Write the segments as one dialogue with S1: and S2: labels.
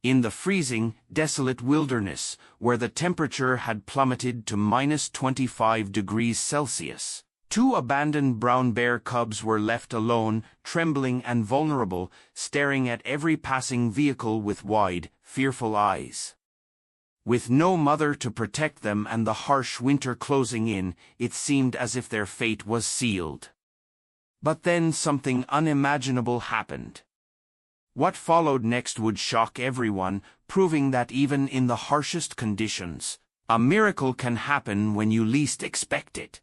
S1: In the freezing, desolate wilderness, where the temperature had plummeted to -25 degrees Celsius, two abandoned brown bear cubs were left alone, trembling and vulnerable, staring at every passing vehicle with wide, fearful eyes. With no mother to protect them and the harsh winter closing in, it seemed as if their fate was sealed. But then something unimaginable happened. What followed next would shock everyone, proving that even in the harshest conditions, a miracle can happen when you least expect it.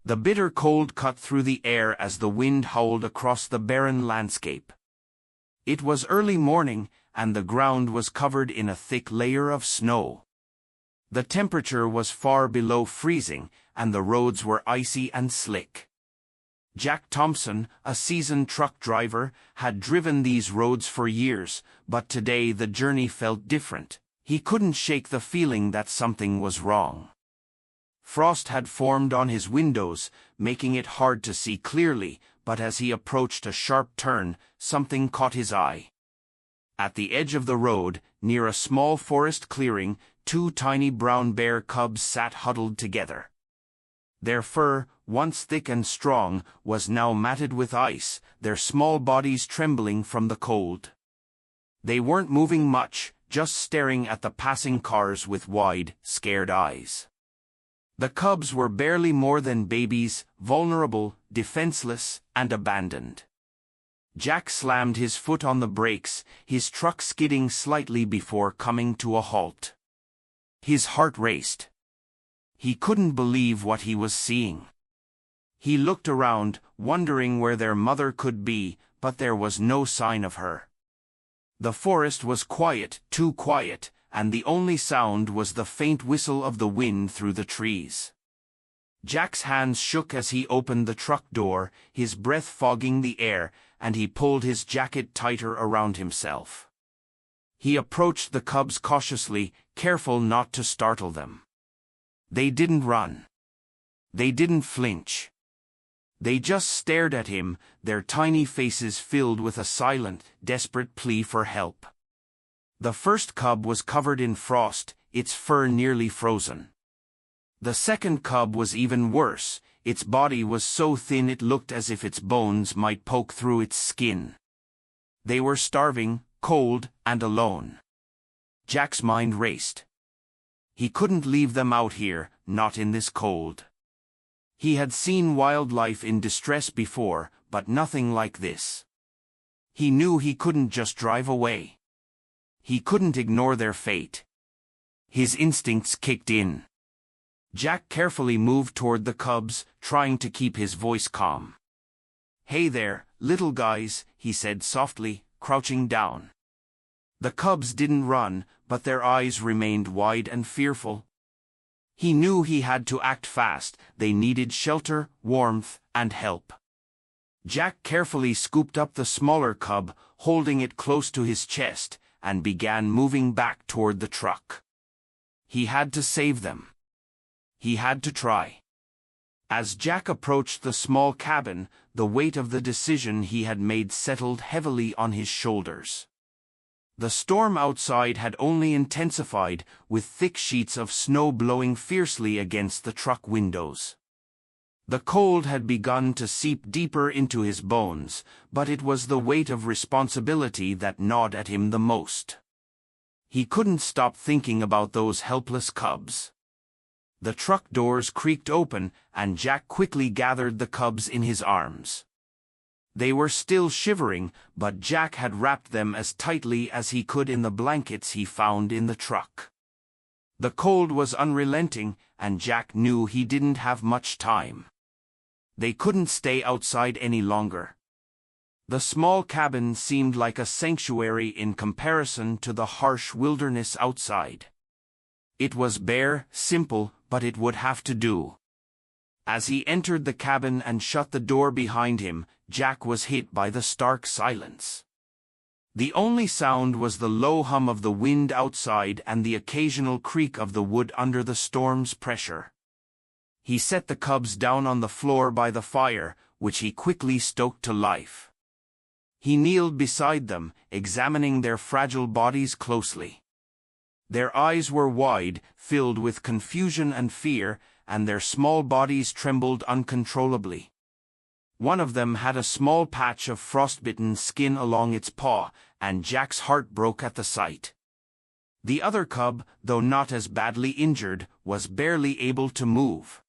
S1: The bitter cold cut through the air as the wind howled across the barren landscape. It was early morning, and the ground was covered in a thick layer of snow. The temperature was far below freezing, and the roads were icy and slick. Jack Thompson, a seasoned truck driver, had driven these roads for years, but today the journey felt different. He couldn't shake the feeling that something was wrong. Frost had formed on his windows, making it hard to see clearly, but as he approached a sharp turn, something caught his eye. At the edge of the road, near a small forest clearing, two tiny brown bear cubs sat huddled together. Their fur, once thick and strong, was now matted with ice, their small bodies trembling from the cold. They weren't moving much, just staring at the passing cars with wide, scared eyes. The cubs were barely more than babies, vulnerable, defenseless, and abandoned. Jack slammed his foot on the brakes, his truck skidding slightly before coming to a halt. His heart raced. He couldn't believe what he was seeing. He looked around, wondering where their mother could be, but there was no sign of her. The forest was quiet, too quiet, and the only sound was the faint whistle of the wind through the trees. Jack's hands shook as he opened the truck door, his breath fogging the air, and he pulled his jacket tighter around himself. He approached the cubs cautiously, careful not to startle them. They didn't run. They didn't flinch. They just stared at him, their tiny faces filled with a silent, desperate plea for help. The first cub was covered in frost, its fur nearly frozen. The second cub was even worse, its body was so thin it looked as if its bones might poke through its skin. They were starving, cold, and alone. Jack's mind raced. He couldn't leave them out here, not in this cold. He had seen wildlife in distress before, but nothing like this. He knew he couldn't just drive away. He couldn't ignore their fate. His instincts kicked in. Jack carefully moved toward the cubs, trying to keep his voice calm. "Hey there, little guys," he said softly, crouching down. The cubs didn't run, but their eyes remained wide and fearful. He knew he had to act fast. They needed shelter, warmth, and help. Jack carefully scooped up the smaller cub, holding it close to his chest, and began moving back toward the truck. He had to save them. He had to try. As Jack approached the small cabin, the weight of the decision he had made settled heavily on his shoulders. The storm outside had only intensified, with thick sheets of snow blowing fiercely against the truck windows. The cold had begun to seep deeper into his bones, but it was the weight of responsibility that gnawed at him the most. He couldn't stop thinking about those helpless cubs. The truck doors creaked open, and Jack quickly gathered the cubs in his arms. They were still shivering, but Jack had wrapped them as tightly as he could in the blankets he found in the truck. The cold was unrelenting, and Jack knew he didn't have much time. They couldn't stay outside any longer. The small cabin seemed like a sanctuary in comparison to the harsh wilderness outside. It was bare, simple, but it would have to do. As he entered the cabin and shut the door behind him, Jack was hit by the stark silence. The only sound was the low hum of the wind outside and the occasional creak of the wood under the storm's pressure. He set the cubs down on the floor by the fire, which he quickly stoked to life. He kneeled beside them, examining their fragile bodies closely. Their eyes were wide, filled with confusion and fear, and their small bodies trembled uncontrollably. One of them had a small patch of frostbitten skin along its paw, and Jack's heart broke at the sight. The other cub, though not as badly injured, was barely able to move.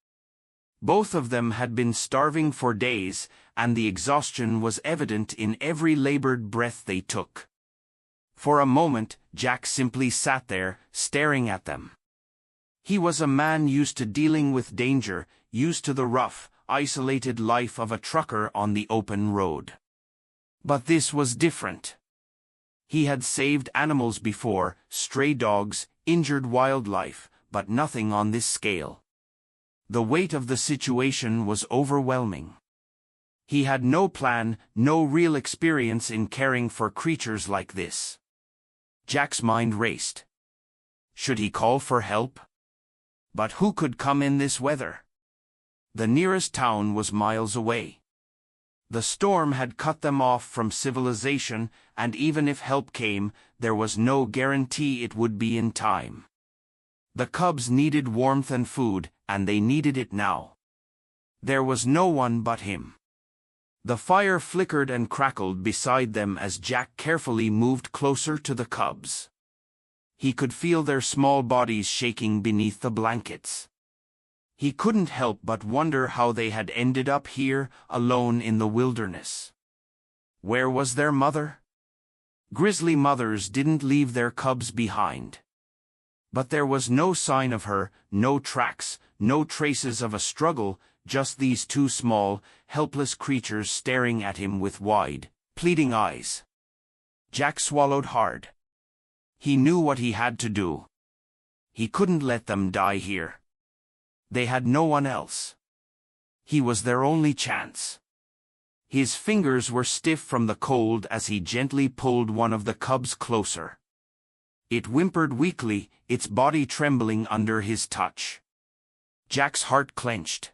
S1: Both of them had been starving for days, and the exhaustion was evident in every labored breath they took. For a moment, Jack simply sat there, staring at them. He was a man used to dealing with danger, used to the rough, isolated life of a trucker on the open road. But this was different. He had saved animals before, stray dogs, injured wildlife, but nothing on this scale. The weight of the situation was overwhelming. He had no plan, no real experience in caring for creatures like this. Jack's mind raced. Should he call for help? But who could come in this weather? The nearest town was miles away. The storm had cut them off from civilization, and even if help came, there was no guarantee it would be in time. The cubs needed warmth and food, and they needed it now. There was no one but him. The fire flickered and crackled beside them as Jack carefully moved closer to the cubs. He could feel their small bodies shaking beneath the blankets. He couldn't help but wonder how they had ended up here, alone in the wilderness. Where was their mother? Grizzly mothers didn't leave their cubs behind. But there was no sign of her, no tracks, no traces of a struggle, just these two small, helpless creatures staring at him with wide, pleading eyes. Jack swallowed hard. He knew what he had to do. He couldn't let them die here. They had no one else. He was their only chance. His fingers were stiff from the cold as he gently pulled one of the cubs closer. It whimpered weakly, its body trembling under his touch. Jack's heart clenched.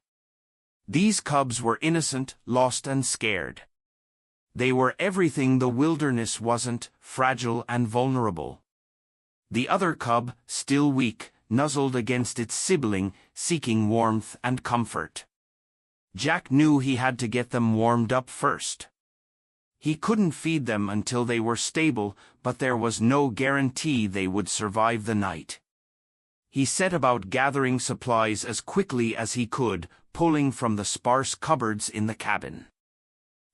S1: These cubs were innocent, lost and scared. They were everything the wilderness wasn't, fragile and vulnerable. The other cub, still weak, nuzzled against its sibling, seeking warmth and comfort. Jack knew he had to get them warmed up first. He couldn't feed them until they were stable, but there was no guarantee they would survive the night. He set about gathering supplies as quickly as he could, pulling from the sparse cupboards in the cabin.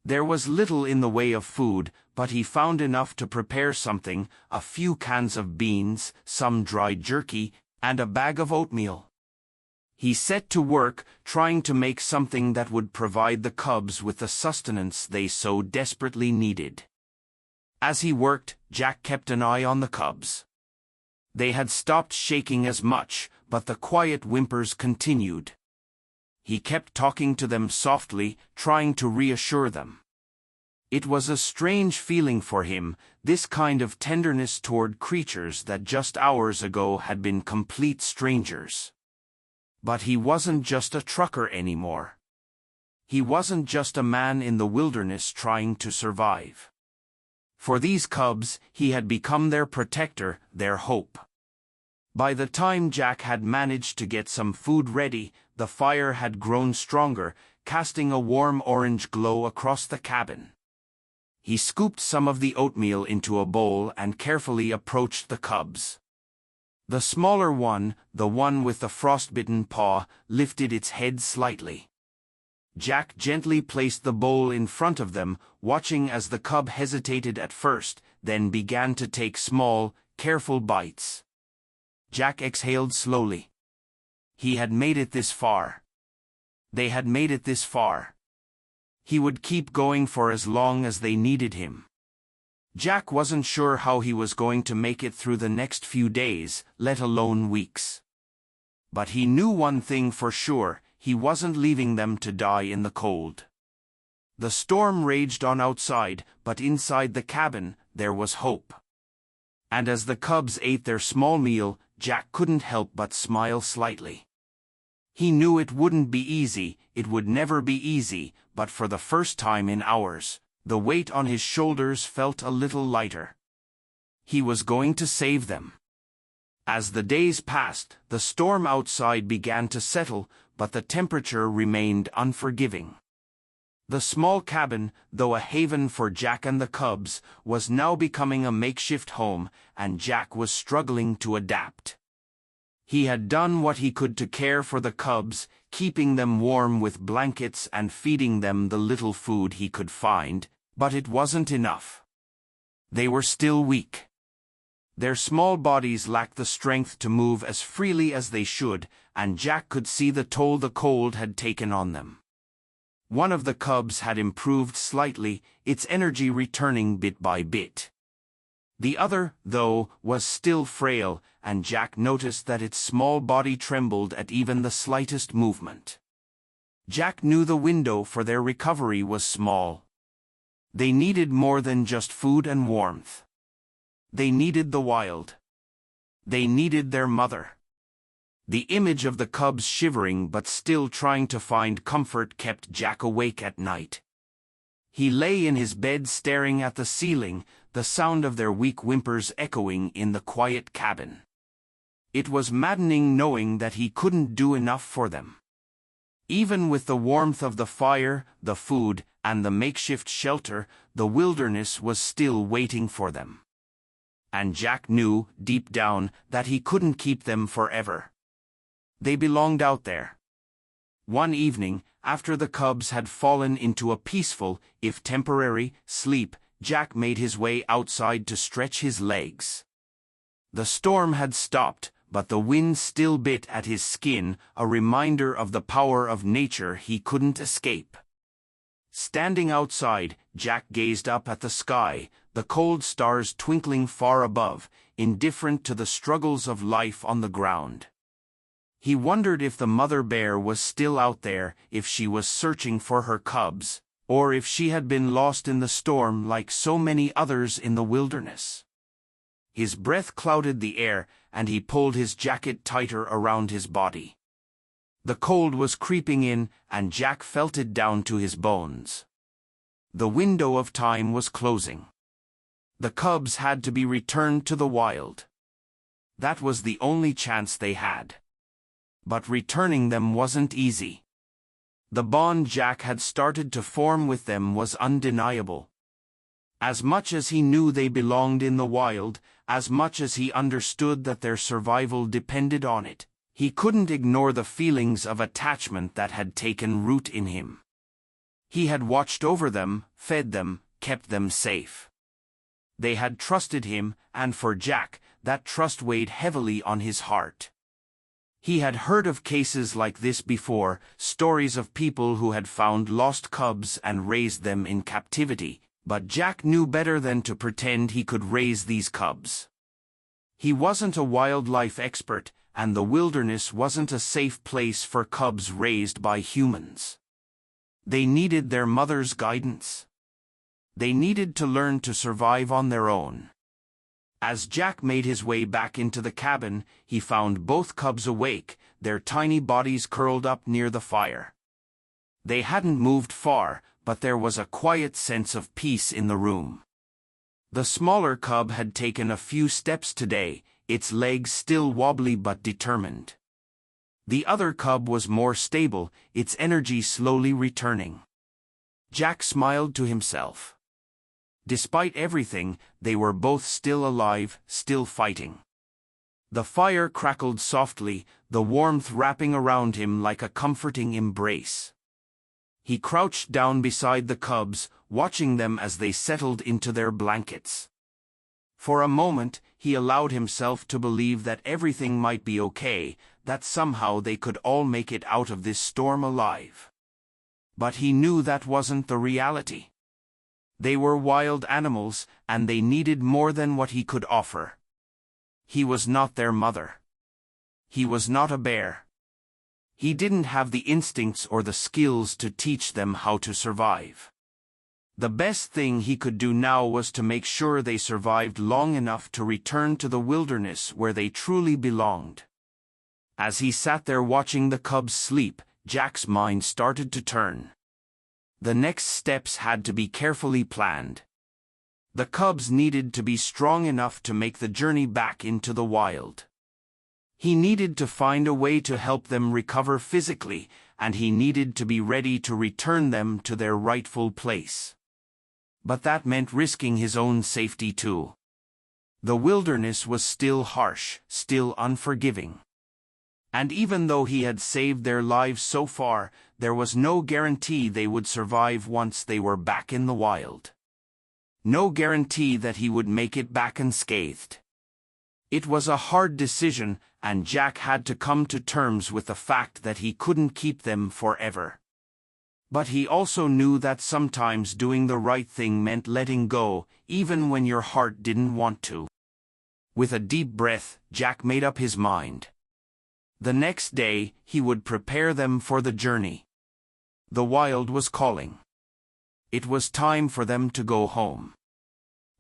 S1: There was little in the way of food, but he found enough to prepare something, a few cans of beans, some dried jerky, and a bag of oatmeal. He set to work, trying to make something that would provide the cubs with the sustenance they so desperately needed. As he worked, Jack kept an eye on the cubs. They had stopped shaking as much, but the quiet whimpers continued. He kept talking to them softly, trying to reassure them. It was a strange feeling for him, this kind of tenderness toward creatures that just hours ago had been complete strangers. But he wasn't just a trucker anymore. He wasn't just a man in the wilderness trying to survive. For these cubs, he had become their protector, their hope. By the time Jack had managed to get some food ready, the fire had grown stronger, casting a warm orange glow across the cabin. He scooped some of the oatmeal into a bowl and carefully approached the cubs. The smaller one, the one with the frostbitten paw, lifted its head slightly. Jack gently placed the bowl in front of them, watching as the cub hesitated at first, then began to take small, careful bites. Jack exhaled slowly. He had made it this far. They had made it this far. He would keep going for as long as they needed him. Jack wasn't sure how he was going to make it through the next few days, let alone weeks. But he knew one thing for sure, he wasn't leaving them to die in the cold. The storm raged on outside, but inside the cabin, there was hope. And as the cubs ate their small meal, Jack couldn't help but smile slightly. He knew it wouldn't be easy, it would never be easy, but for the first time in hours, The weight on his shoulders felt a little lighter. He was going to save them. As the days passed, the storm outside began to settle, but the temperature remained unforgiving. The small cabin, though a haven for Jack and the cubs, was now becoming a makeshift home, and Jack was struggling to adapt. He had done what he could to care for the cubs, keeping them warm with blankets and feeding them the little food he could find, but it wasn't enough. They were still weak. Their small bodies lacked the strength to move as freely as they should, and Jack could see the toll the cold had taken on them. One of the cubs had improved slightly, its energy returning bit by bit. The other, though, was still frail, and Jack noticed that its small body trembled at even the slightest movement. Jack knew the window for their recovery was small. They needed more than just food and warmth. They needed the wild. They needed their mother. The image of the cubs shivering but still trying to find comfort kept Jack awake at night. He lay in his bed staring at the ceiling, the sound of their weak whimpers echoing in the quiet cabin. It was maddening knowing that he couldn't do enough for them. Even with the warmth of the fire, the food, and the makeshift shelter, the wilderness was still waiting for them. And Jack knew, deep down, that he couldn't keep them forever. They belonged out there. One evening, after the cubs had fallen into a peaceful, if temporary, sleep, Jack made his way outside to stretch his legs. The storm had stopped, but the wind still bit at his skin, a reminder of the power of nature he couldn't escape. Standing outside, Jack gazed up at the sky, the cold stars twinkling far above, indifferent to the struggles of life on the ground. He wondered if the mother bear was still out there, if she was searching for her cubs, or if she had been lost in the storm like so many others in the wilderness. His breath clouded the air, and he pulled his jacket tighter around his body. The cold was creeping in, and Jack felt it down to his bones. The window of time was closing. The cubs had to be returned to the wild. That was the only chance they had. But returning them wasn't easy. The bond Jack had started to form with them was undeniable. As much as he knew they belonged in the wild, as much as he understood that their survival depended on it, he couldn't ignore the feelings of attachment that had taken root in him. He had watched over them, fed them, kept them safe. They had trusted him, and for Jack, that trust weighed heavily on his heart. He had heard of cases like this before, stories of people who had found lost cubs and raised them in captivity, but Jack knew better than to pretend he could raise these cubs. He wasn't a wildlife expert, and the wilderness wasn't a safe place for cubs raised by humans. They needed their mother's guidance. They needed to learn to survive on their own. As Jack made his way back into the cabin, he found both cubs awake, their tiny bodies curled up near the fire. They hadn't moved far, but there was a quiet sense of peace in the room. The smaller cub had taken a few steps today, its legs still wobbly but determined. The other cub was more stable, its energy slowly returning. Jack smiled to himself. Despite everything, they were both still alive, still fighting. The fire crackled softly, the warmth wrapping around him like a comforting embrace. He crouched down beside the cubs, watching them as they settled into their blankets. For a moment, he allowed himself to believe that everything might be okay, that somehow they could all make it out of this storm alive. But he knew that wasn't the reality. They were wild animals, and they needed more than what he could offer. He was not their mother. He was not a bear. He didn't have the instincts or the skills to teach them how to survive. The best thing he could do now was to make sure they survived long enough to return to the wilderness where they truly belonged. As he sat there watching the cubs sleep, Jack's mind started to turn. The next steps had to be carefully planned. The cubs needed to be strong enough to make the journey back into the wild. He needed to find a way to help them recover physically, and he needed to be ready to return them to their rightful place. But that meant risking his own safety too. The wilderness was still harsh, still unforgiving. And even though he had saved their lives so far, there was no guarantee they would survive once they were back in the wild. No guarantee that he would make it back unscathed. It was a hard decision, and Jack had to come to terms with the fact that he couldn't keep them forever. But he also knew that sometimes doing the right thing meant letting go, even when your heart didn't want to. With a deep breath, Jack made up his mind. The next day, he would prepare them for the journey. The wild was calling. It was time for them to go home.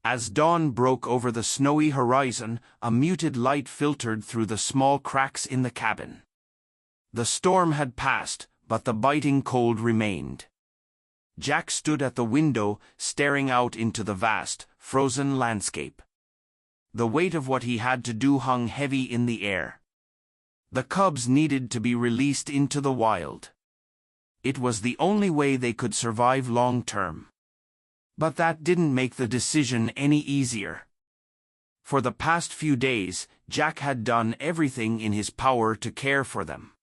S1: As dawn broke over the snowy horizon, a muted light filtered through the small cracks in the cabin. The storm had passed, but the biting cold remained. Jack stood at the window, staring out into the vast, frozen landscape. The weight of what he had to do hung heavy in the air. The cubs needed to be released into the wild. It was the only way they could survive long term. But that didn't make the decision any easier. For the past few days, Jack had done everything in his power to care for them.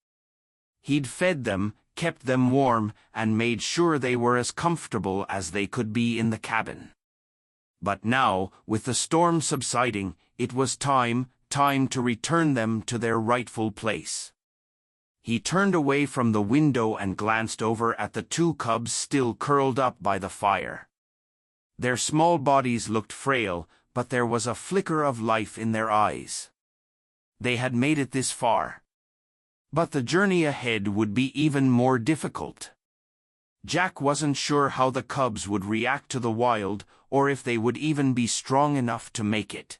S1: He'd fed them, kept them warm, and made sure they were as comfortable as they could be in the cabin. But now, with the storm subsiding, it was time to return them to their rightful place. He turned away from the window and glanced over at the two cubs still curled up by the fire. Their small bodies looked frail, but there was a flicker of life in their eyes. They had made it this far. But the journey ahead would be even more difficult. Jack wasn't sure how the cubs would react to the wild, or if they would even be strong enough to make it.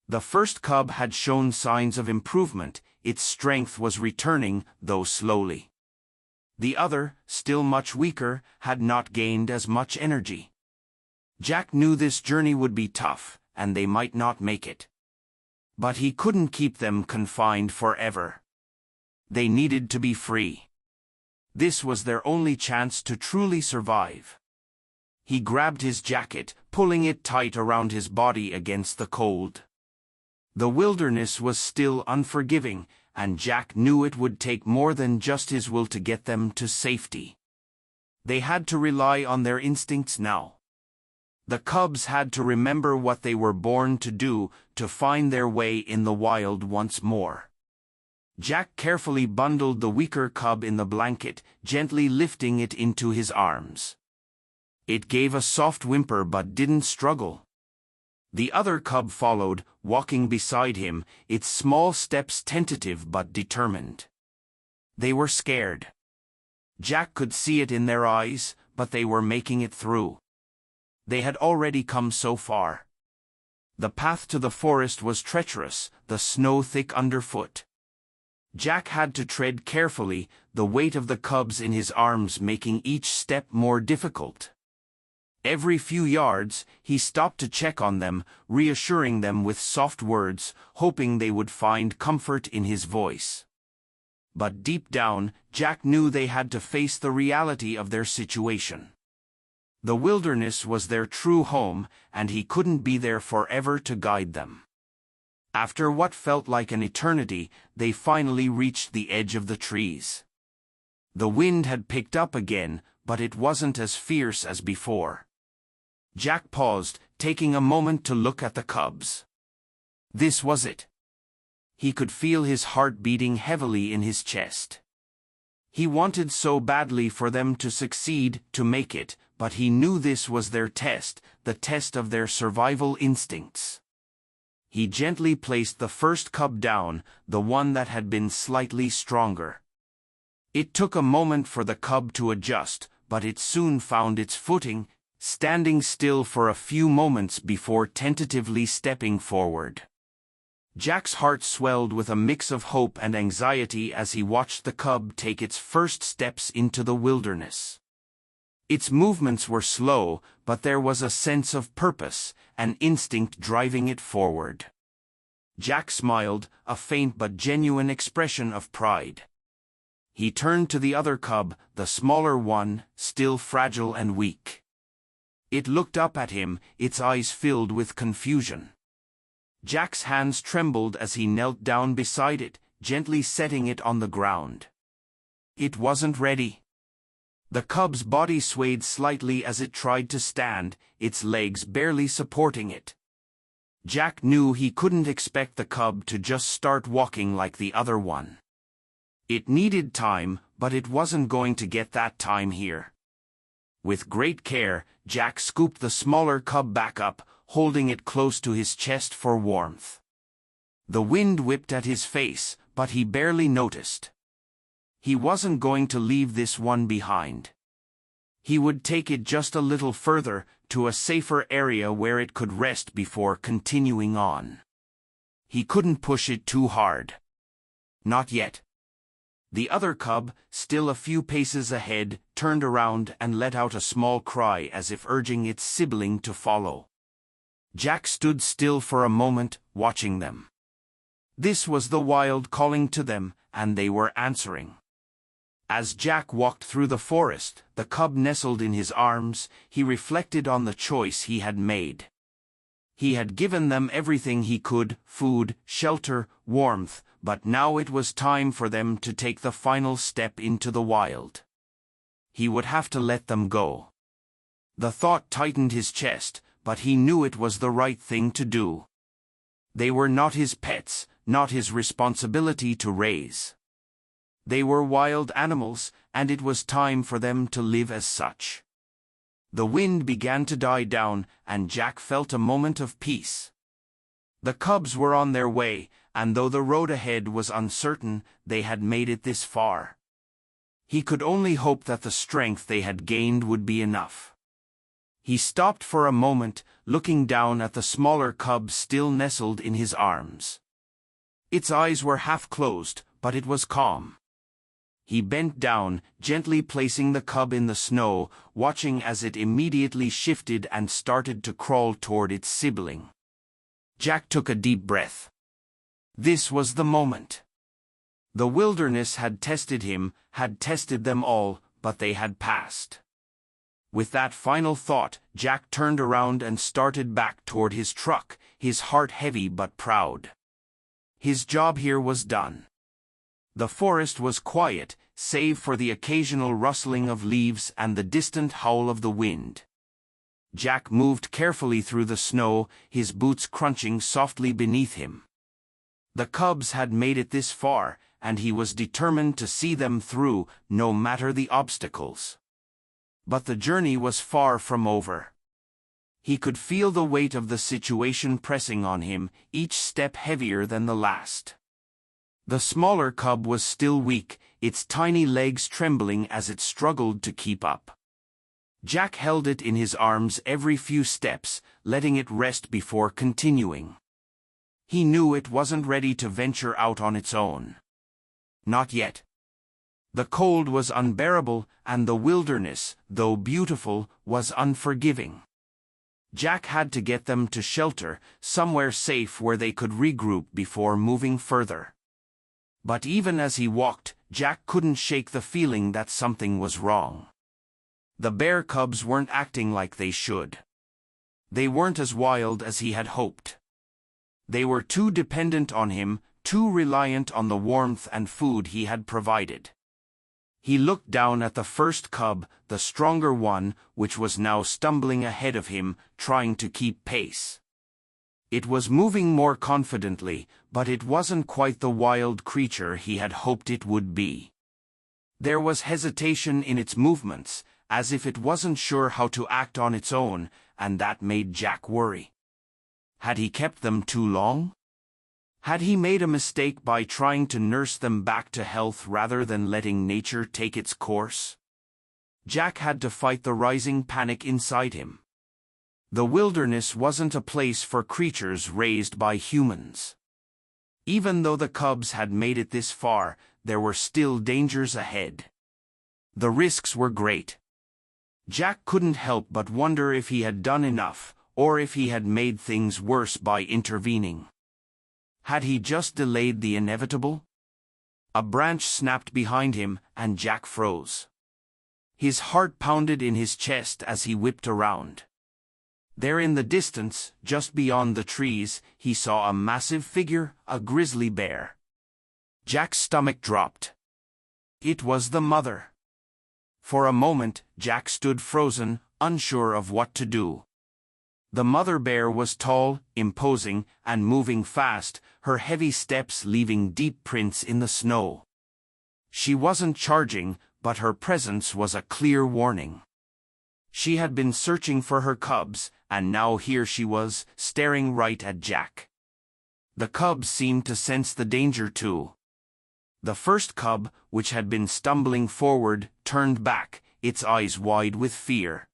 S1: The first cub had shown signs of improvement, its strength was returning, though slowly. The other, still much weaker, had not gained as much energy. Jack knew this journey would be tough, and they might not make it. But he couldn't keep them confined forever. They needed to be free. This was their only chance to truly survive. He grabbed his jacket, pulling it tight around his body against the cold. The wilderness was still unforgiving, and Jack knew it would take more than just his will to get them to safety. They had to rely on their instincts now. The cubs had to remember what they were born to do, to find their way in the wild once more. Jack carefully bundled the weaker cub in the blanket, gently lifting it into his arms. It gave a soft whimper but didn't struggle. The other cub followed, walking beside him, its small steps tentative but determined. They were scared. Jack could see it in their eyes, but they were making it through. They had already come so far. The path to the forest was treacherous, the snow thick underfoot. Jack had to tread carefully, the weight of the cubs in his arms making each step more difficult. Every few yards, he stopped to check on them, reassuring them with soft words, hoping they would find comfort in his voice. But deep down, Jack knew they had to face the reality of their situation. The wilderness was their true home, and he couldn't be there forever to guide them. After what felt like an eternity, they finally reached the edge of the trees. The wind had picked up again, but it wasn't as fierce as before. Jack paused, taking a moment to look at the cubs. This was it. He could feel his heart beating heavily in his chest. He wanted so badly for them to succeed, to make it, but he knew this was their test, the test of their survival instincts. He gently placed the first cub down, the one that had been slightly stronger. It took a moment for the cub to adjust, but it soon found its footing, standing still for a few moments before tentatively stepping forward. Jack's heart swelled with a mix of hope and anxiety as he watched the cub take its first steps into the wilderness. Its movements were slow, but there was a sense of purpose, an instinct driving it forward. Jack smiled, a faint but genuine expression of pride. He turned to the other cub, the smaller one, still fragile and weak. It looked up at him, its eyes filled with confusion. Jack's hands trembled as he knelt down beside it, gently setting it on the ground. It wasn't ready. The cub's body swayed slightly as it tried to stand, its legs barely supporting it. Jack knew he couldn't expect the cub to just start walking like the other one. It needed time, but it wasn't going to get that time here. With great care, Jack scooped the smaller cub back up, holding it close to his chest for warmth. The wind whipped at his face, but he barely noticed. He wasn't going to leave this one behind. He would take it just a little further, to a safer area where it could rest before continuing on. He couldn't push it too hard. Not yet. The other cub, still a few paces ahead, turned around and let out a small cry as if urging its sibling to follow. Jack stood still for a moment, watching them. This was the wild calling to them, and they were answering. As Jack walked through the forest, the cub nestled in his arms, he reflected on the choice he had made. He had given them everything he could, food, shelter, warmth, but now it was time for them to take the final step into the wild. He would have to let them go. The thought tightened his chest, but he knew it was the right thing to do. They were not his pets, not his responsibility to raise. They were wild animals, and it was time for them to live as such. The wind began to die down, and Jack felt a moment of peace. The cubs were on their way, and though the road ahead was uncertain, they had made it this far. He could only hope that the strength they had gained would be enough. He stopped for a moment, looking down at the smaller cub still nestled in his arms. Its eyes were half closed, but it was calm. He bent down, gently placing the cub in the snow, watching as it immediately shifted and started to crawl toward its sibling. Jack took a deep breath. This was the moment. The wilderness had tested him, had tested them all, but they had passed. With that final thought, Jack turned around and started back toward his truck, his heart heavy but proud. His job here was done. The forest was quiet, save for the occasional rustling of leaves and the distant howl of the wind. Jack moved carefully through the snow, his boots crunching softly beneath him. The cubs had made it this far, and he was determined to see them through, no matter the obstacles. But the journey was far from over. He could feel the weight of the situation pressing on him, each step heavier than the last. The smaller cub was still weak, its tiny legs trembling as it struggled to keep up. Jack held it in his arms every few steps, letting it rest before continuing. He knew it wasn't ready to venture out on its own. Not yet. The cold was unbearable, and the wilderness, though beautiful, was unforgiving. Jack had to get them to shelter, somewhere safe where they could regroup before moving further. But even as he walked, Jack couldn't shake the feeling that something was wrong. The bear cubs weren't acting like they should. They weren't as wild as he had hoped. They were too dependent on him, too reliant on the warmth and food he had provided. He looked down at the first cub, the stronger one, which was now stumbling ahead of him, trying to keep pace. It was moving more confidently, but it wasn't quite the wild creature he had hoped it would be. There was hesitation in its movements, as if it wasn't sure how to act on its own, and that made Jack worry. Had he kept them too long? Had he made a mistake by trying to nurse them back to health rather than letting nature take its course? Jack had to fight the rising panic inside him. The wilderness wasn't a place for creatures raised by humans. Even though the cubs had made it this far, there were still dangers ahead. The risks were great. Jack couldn't help but wonder if he had done enough, or if he had made things worse by intervening. Had he just delayed the inevitable? A branch snapped behind him, and Jack froze. His heart pounded in his chest as he whipped around. There in the distance, just beyond the trees, he saw a massive figure, a grizzly bear. Jack's stomach dropped. It was the mother. For a moment, Jack stood frozen, unsure of what to do. The mother bear was tall, imposing, and moving fast, her heavy steps leaving deep prints in the snow. She wasn't charging, but her presence was a clear warning. She had been searching for her cubs, and now here she was, staring right at Jack. The cubs seemed to sense the danger too. The first cub, which had been stumbling forward, turned back, its eyes wide with fear.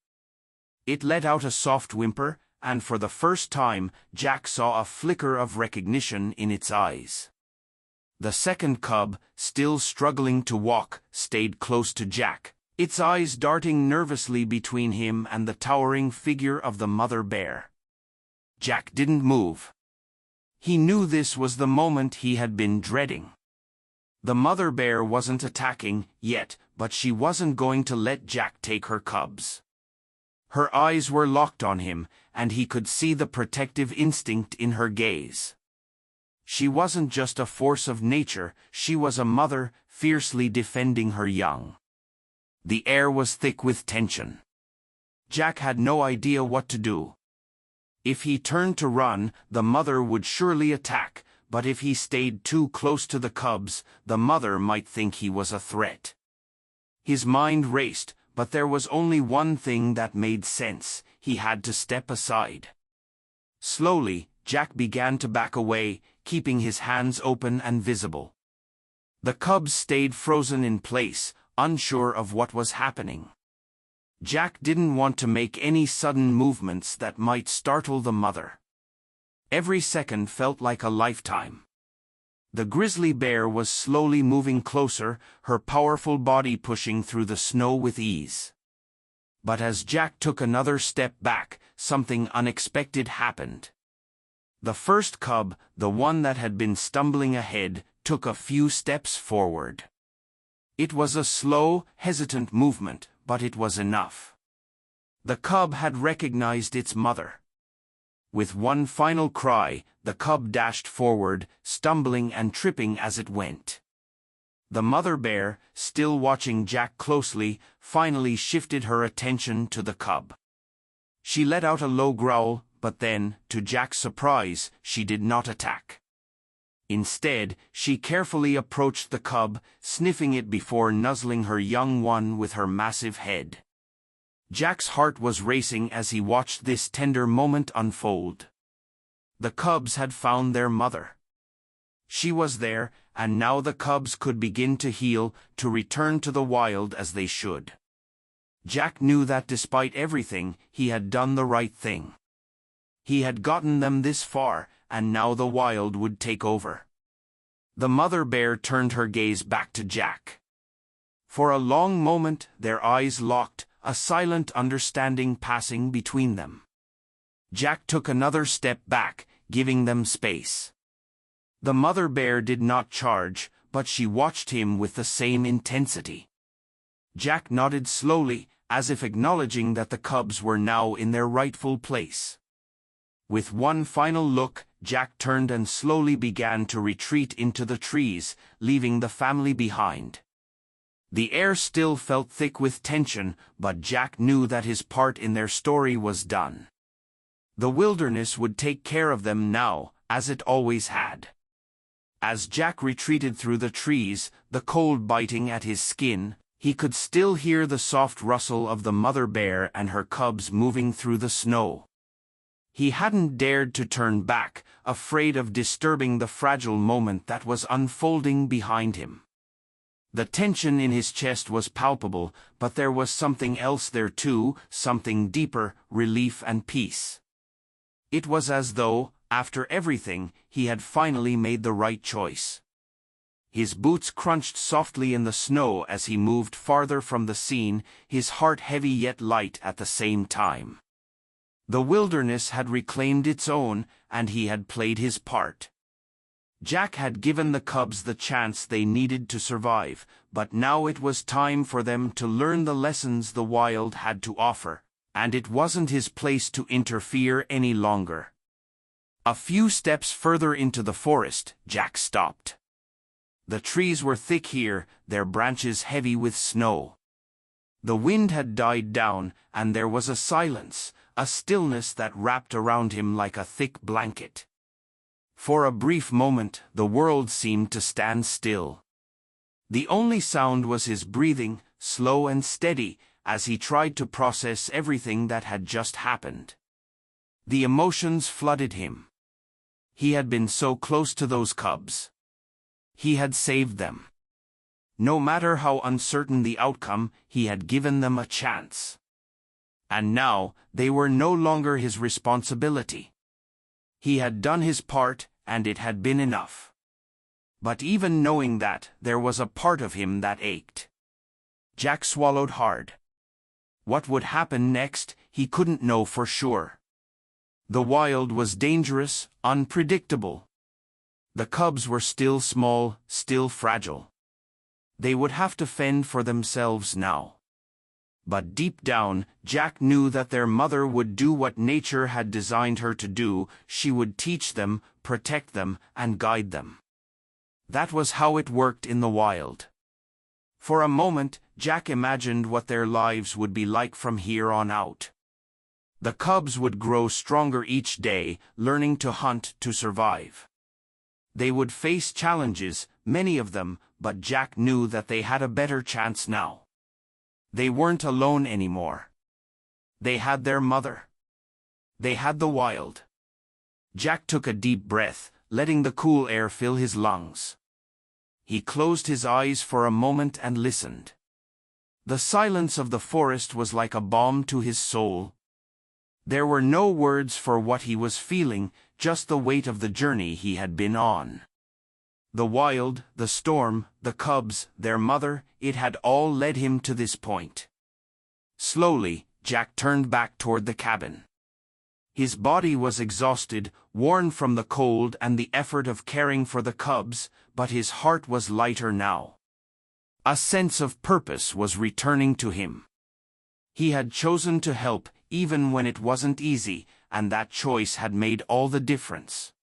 S1: It let out a soft whimper, and for the first time, Jack saw a flicker of recognition in its eyes. The second cub, still struggling to walk, stayed close to Jack, its eyes darting nervously between him and the towering figure of the mother bear. Jack didn't move. He knew this was the moment he had been dreading. The mother bear wasn't attacking yet, but she wasn't going to let Jack take her cubs. Her eyes were locked on him, and he could see the protective instinct in her gaze. She wasn't just a force of nature, she was a mother, fiercely defending her young. The air was thick with tension. Jack had no idea what to do. If he turned to run, the mother would surely attack, but if he stayed too close to the cubs, the mother might think he was a threat. His mind raced, but there was only one thing that made sense: he had to step aside. Slowly, Jack began to back away, keeping his hands open and visible. The cubs stayed frozen in place, unsure of what was happening. Jack didn't want to make any sudden movements that might startle the mother. Every second felt like a lifetime. The grizzly bear was slowly moving closer, her powerful body pushing through the snow with ease. But as Jack took another step back, something unexpected happened. The first cub, the one that had been stumbling ahead, took a few steps forward. It was a slow, hesitant movement, but it was enough. The cub had recognized its mother. With one final cry, the cub dashed forward, stumbling and tripping as it went. The mother bear, still watching Jack closely, finally shifted her attention to the cub. She let out a low growl, but then, to Jack's surprise, she did not attack. Instead, she carefully approached the cub, sniffing it before nuzzling her young one with her massive head. Jack's heart was racing as he watched this tender moment unfold. The cubs had found their mother. She was there, and now the cubs could begin to heal, to return to the wild as they should. Jack knew that despite everything, he had done the right thing. He had gotten them this far, and now the wild would take over. The mother bear turned her gaze back to Jack. For a long moment, their eyes locked, a silent understanding passing between them. Jack took another step back, giving them space. The mother bear did not charge, but she watched him with the same intensity. Jack nodded slowly, as if acknowledging that the cubs were now in their rightful place. With one final look, Jack turned and slowly began to retreat into the trees, leaving the family behind. The air still felt thick with tension, but Jack knew that his part in their story was done. The wilderness would take care of them now, as it always had. As Jack retreated through the trees, the cold biting at his skin, he could still hear the soft rustle of the mother bear and her cubs moving through the snow. He hadn't dared to turn back, afraid of disturbing the fragile moment that was unfolding behind him. The tension in his chest was palpable, but there was something else there too, something deeper: relief and peace. It was as though, after everything, he had finally made the right choice. His boots crunched softly in the snow as he moved farther from the scene, his heart heavy yet light at the same time. The wilderness had reclaimed its own, and he had played his part. Jack had given the cubs the chance they needed to survive, but now it was time for them to learn the lessons the wild had to offer, and it wasn't his place to interfere any longer. A few steps further into the forest, Jack stopped. The trees were thick here, their branches heavy with snow. The wind had died down, and there was a silence, a stillness that wrapped around him like a thick blanket. For a brief moment, the world seemed to stand still. The only sound was his breathing, slow and steady, as he tried to process everything that had just happened. The emotions flooded him. He had been so close to those cubs. He had saved them. No matter how uncertain the outcome, he had given them a chance. And now, they were no longer his responsibility. He had done his part, and it had been enough. But even knowing that, there was a part of him that ached. Jack swallowed hard. What would happen next, he couldn't know for sure. The wild was dangerous, unpredictable. The cubs were still small, still fragile. They would have to fend for themselves now. But deep down, Jack knew that their mother would do what nature had designed her to do. She would teach them, protect them, and guide them. That was how it worked in the wild. For a moment, Jack imagined what their lives would be like from here on out. The cubs would grow stronger each day, learning to hunt to survive. They would face challenges, many of them, but Jack knew that they had a better chance now. They weren't alone anymore. They had their mother. They had the wild. Jack took a deep breath, letting the cool air fill his lungs. He closed his eyes for a moment and listened. The silence of the forest was like a balm to his soul. There were no words for what he was feeling, just the weight of the journey he had been on. The wild, the storm, the cubs, their mother, it had all led him to this point. Slowly, Jack turned back toward the cabin. His body was exhausted, worn from the cold and the effort of caring for the cubs, but his heart was lighter now. A sense of purpose was returning to him. He had chosen to help, even when it wasn't easy, and that choice had made all the difference.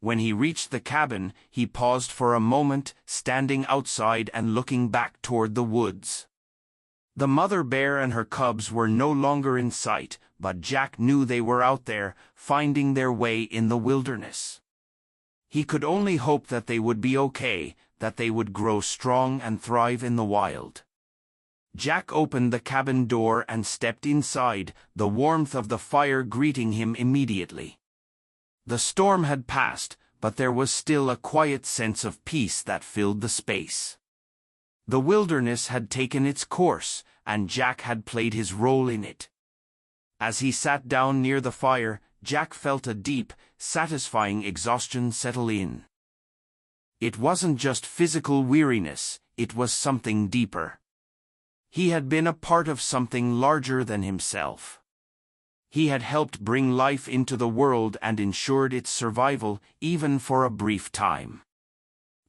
S1: When he reached the cabin, he paused for a moment, standing outside and looking back toward the woods. The mother bear and her cubs were no longer in sight, but Jack knew they were out there, finding their way in the wilderness. He could only hope that they would be okay, that they would grow strong and thrive in the wild. Jack opened the cabin door and stepped inside, the warmth of the fire greeting him immediately. The storm had passed, but there was still a quiet sense of peace that filled the space. The wilderness had taken its course, and Jack had played his role in it. As he sat down near the fire, Jack felt a deep, satisfying exhaustion settle in. It wasn't just physical weariness, it was something deeper. He had been a part of something larger than himself. He had helped bring life into the world and ensured its survival, even for a brief time.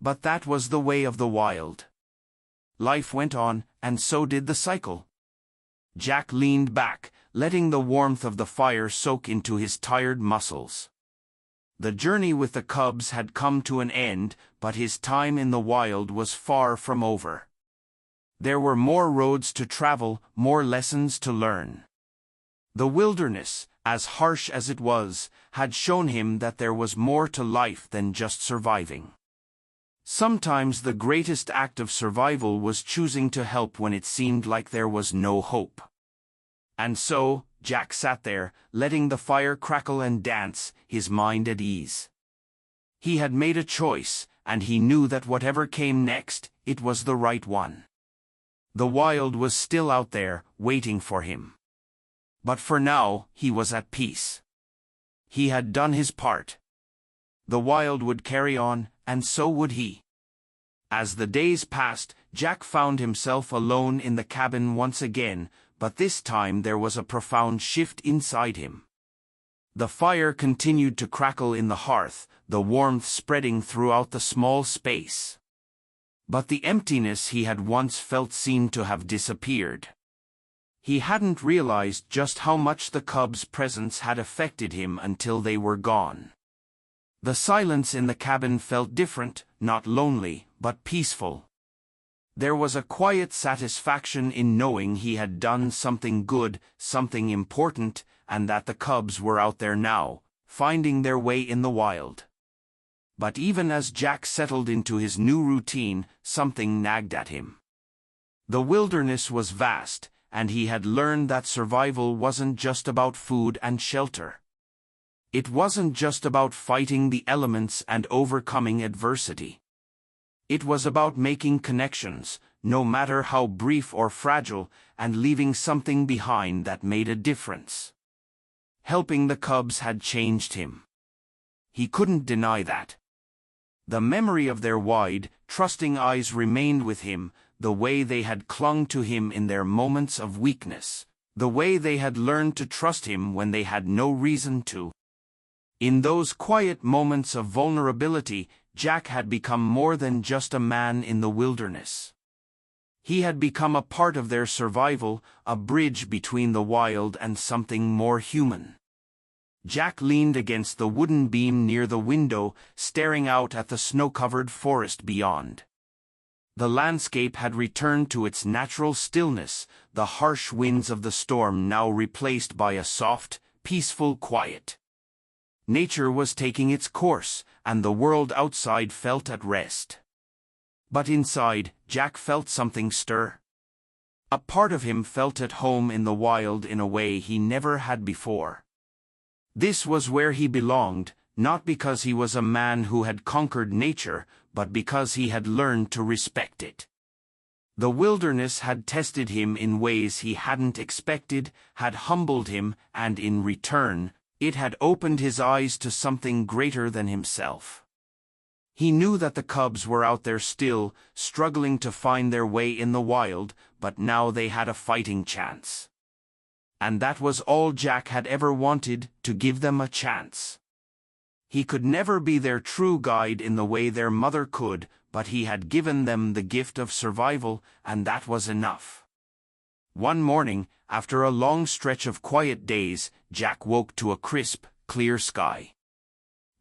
S1: But that was the way of the wild. Life went on, and so did the cycle. Jack leaned back, letting the warmth of the fire soak into his tired muscles. The journey with the cubs had come to an end, but his time in the wild was far from over. There were more roads to travel, more lessons to learn. The wilderness, as harsh as it was, had shown him that there was more to life than just surviving. Sometimes the greatest act of survival was choosing to help when it seemed like there was no hope. And so, Jack sat there, letting the fire crackle and dance, his mind at ease. He had made a choice, and he knew that whatever came next, it was the right one. The wild was still out there, waiting for him. But for now, he was at peace. He had done his part. The wild would carry on, and so would he. As the days passed, Jack found himself alone in the cabin once again, but this time there was a profound shift inside him. The fire continued to crackle in the hearth, the warmth spreading throughout the small space. But the emptiness he had once felt seemed to have disappeared. He hadn't realized just how much the cubs' presence had affected him until they were gone. The silence in the cabin felt different, not lonely, but peaceful. There was a quiet satisfaction in knowing he had done something good, something important, and that the cubs were out there now, finding their way in the wild. But even as Jack settled into his new routine, something nagged at him. The wilderness was vast, and he had learned that survival wasn't just about food and shelter. It wasn't just about fighting the elements and overcoming adversity. It was about making connections, no matter how brief or fragile, and leaving something behind that made a difference. Helping the cubs had changed him. He couldn't deny that. The memory of their wide, trusting eyes remained with him, the way they had clung to him in their moments of weakness, the way they had learned to trust him when they had no reason to. In those quiet moments of vulnerability, Jack had become more than just a man in the wilderness. He had become a part of their survival, a bridge between the wild and something more human. Jack leaned against the wooden beam near the window, staring out at the snow-covered forest beyond. The landscape had returned to its natural stillness, the harsh winds of the storm now replaced by a soft, peaceful quiet. Nature was taking its course, and the world outside felt at rest. But inside, Jack felt something stir. A part of him felt at home in the wild in a way he never had before. This was where he belonged, not because he was a man who had conquered nature, but because he had learned to respect it. The wilderness had tested him in ways he hadn't expected, had humbled him, and in return, it had opened his eyes to something greater than himself. He knew that the cubs were out there still, struggling to find their way in the wild, but now they had a fighting chance. And that was all Jack had ever wanted, to give them a chance. He could never be their true guide in the way their mother could, but he had given them the gift of survival, and that was enough. One morning, after a long stretch of quiet days, Jack woke to a crisp, clear sky.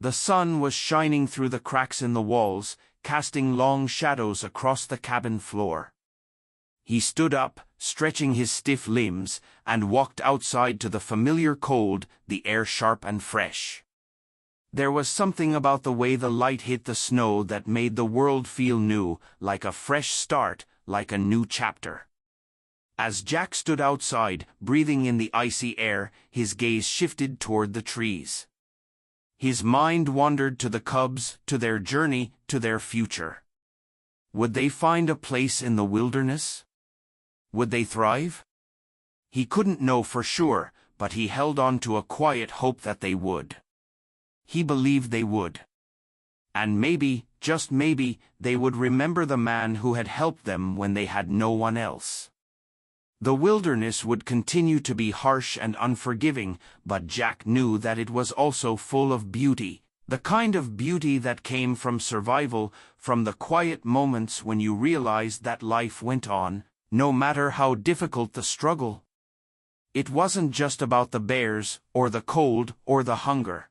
S1: The sun was shining through the cracks in the walls, casting long shadows across the cabin floor. He stood up, stretching his stiff limbs, and walked outside to the familiar cold, the air sharp and fresh. There was something about the way the light hit the snow that made the world feel new, like a fresh start, like a new chapter. As Jack stood outside, breathing in the icy air, his gaze shifted toward the trees. His mind wandered to the cubs, to their journey, to their future. Would they find a place in the wilderness? Would they thrive? He couldn't know for sure, but he held on to a quiet hope that they would. He believed they would. And maybe, just maybe, they would remember the man who had helped them when they had no one else. The wilderness would continue to be harsh and unforgiving, but Jack knew that it was also full of beauty, the kind of beauty that came from survival, from the quiet moments when you realized that life went on, no matter how difficult the struggle. It wasn't just about the bears, or the cold, or the hunger.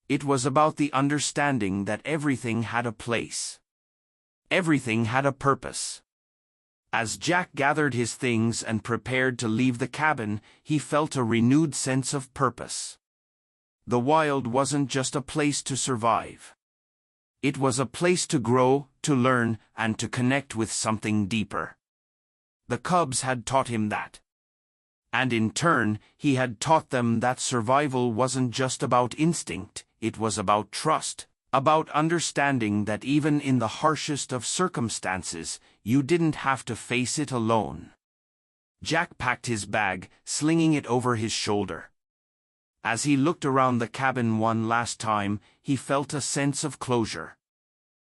S1: It was about the understanding that everything had a place. Everything had a purpose. As Jack gathered his things and prepared to leave the cabin, he felt a renewed sense of purpose. The wild wasn't just a place to survive. It was a place to grow, to learn, and to connect with something deeper. The cubs had taught him that. And in turn, he had taught them that survival wasn't just about instinct, it was about trust. About understanding that even in the harshest of circumstances, you didn't have to face it alone. Jack packed his bag, slinging it over his shoulder. As he looked around the cabin one last time, he felt a sense of closure.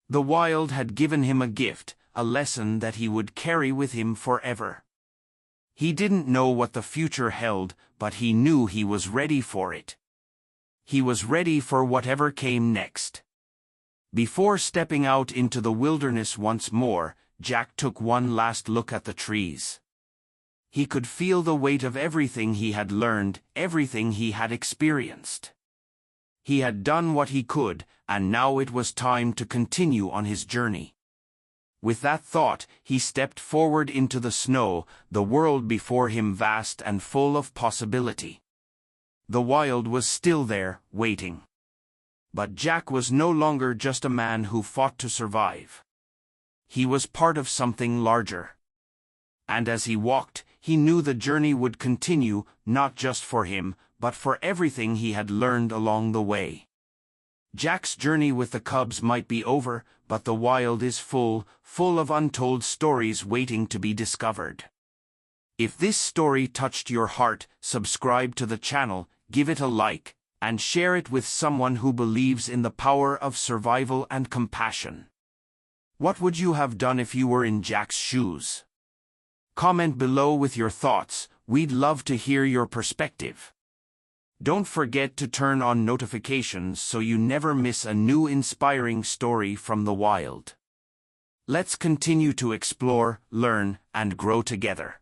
S1: The wild had given him a gift, a lesson that he would carry with him forever. He didn't know what the future held, but he knew he was ready for it. He was ready for whatever came next. Before stepping out into the wilderness once more, Jack took one last look at the trees. He could feel the weight of everything he had learned, everything he had experienced. He had done what he could, and now it was time to continue on his journey. With that thought, he stepped forward into the snow, the world before him vast and full of possibility. The wild was still there, waiting. But Jack was no longer just a man who fought to survive. He was part of something larger. And as he walked, he knew the journey would continue, not just for him, but for everything he had learned along the way. Jack's journey with the cubs might be over, but the wild is full of untold stories waiting to be discovered. If this story touched your heart, subscribe to the channel, give it a like, and share it with someone who believes in the power of survival and compassion. What would you have done if you were in Jack's shoes? Comment below with your thoughts, we'd love to hear your perspective. Don't forget to turn on notifications so you never miss a new inspiring story from the wild. Let's continue to explore, learn, and grow together.